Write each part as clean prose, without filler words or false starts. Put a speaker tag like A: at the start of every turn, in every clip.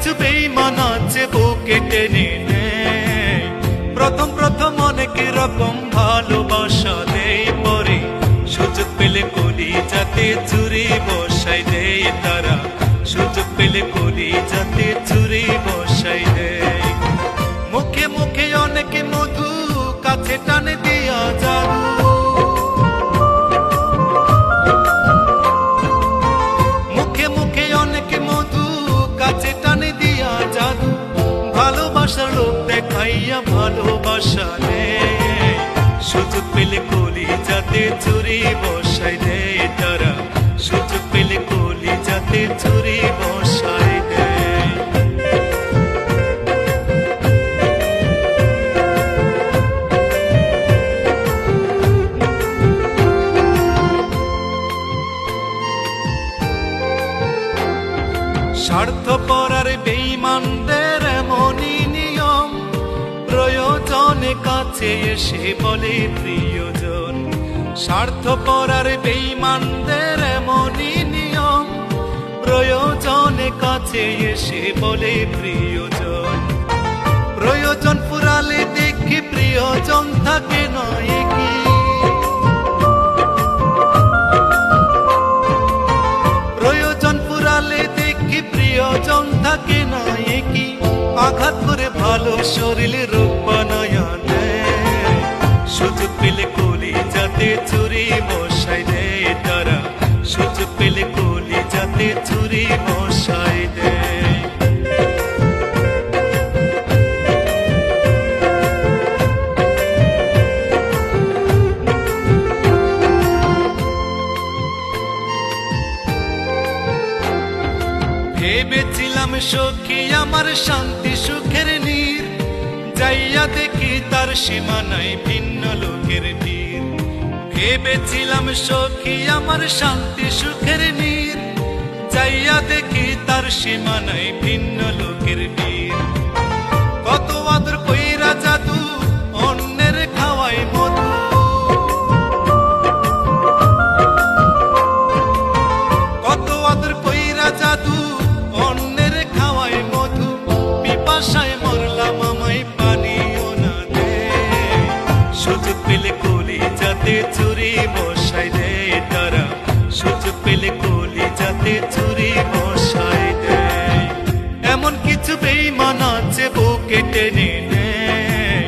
A: কিছু বেঈমান আছে বুকে টেনে নেয়। প্রথম প্রথম অনেক রকম ভালোবাসা দেয়, পরে সুযোগ পেলে কলি যাতে চুরি বসাই দেয় তারা, সুযোগ পেলে কলি যাতে চুরি বসাই দেয়। মুখে মুখে অনেক মধু, কাছে টানে দিয়া জাদু, মুখে মুখে অনেক মধু, কাছে টানে দিয়া জাদু। ভালোবাসার লোক দেখাইয়া ভালোবাসা নেয়, সুযোগ পেলে কলি যাতে চুরি বসাই দেয় তারা, সুযোগ পেলে কলি যাতে চুরি বসাই দেয়। স্বার্থপর আর বেঈমানদের এমনই নিয়ম, প্রয়োজনে কাছে এসে বলে প্রিয়জন। স্বার্থপর আর বেঈমানদের এমনই নিয়ম, প্রয়োজনে কাছে এসে বলে প্রিয়জন। প্রয়োজন ফুরালে দেখি প্রিয়জন থাকে নয় কি, প্রয়োজন ফুরালে দেখি প্রিয়জন থাকে নয় কি। আঘাত করে ভালো শরীরে রোগ বানায়া দেয়, সুযোগ পেলে কলি যাতে চুরি বসাই দেয় তারা, সুযোগ পেলে কলি যাতে চুরি বসাই দেয়। ভেবেছিলাম সখী আমার শান্তি সুখের নীর, যাইয়া দেখি তার সীমানায় ভিন্ন লোকের নীর। ভেবেছিলাম সখী আমার শান্তি সুখের নীর, যাইয়া দেখি তার সীমানায় ভিন্ন লোকের নীর। কত আদর কইরা জাদু, অন্যের খাওয়াই মধু, কত আদর কইরা জাদু, অন্যের খাওয়াই মধু। পিপাসায় মরলাম আমায় পানিও না দেয়, সুযোগ পেলে কলি যাতে চুরি বসাই দেয় তারা, সুযোগ পেলে কলি যাতে চুরি বসাই দেয়। এমন কিছু বেঈমান আছে বুকে টেনে নেয়,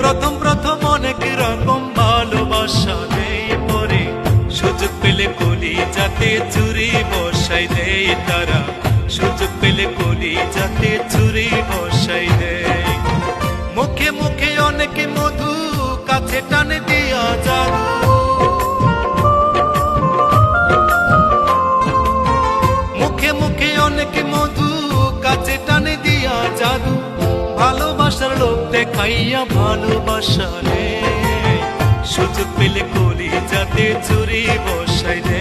A: প্রথম প্রথম অনেক রকম ভালোবাসা দেয়, পরে সুযোগ পেলে কলি যাতে চুরি বসাই দেয় তারা, সুযোগ পেলে কলি যাতে চুরি বসাই দেয়। মুখে মুখে অনেক মধু, কাছে টানে দিয়া জাদু, মুখে মুখে অনেক মধু, কাছে টানে দিয়া জাদু। ভালোবাসার লোক দেখাইয়া ভালোবাসা নেয়, সুযোগ পেলে কলি যাতে চুরি বসাই দেয়।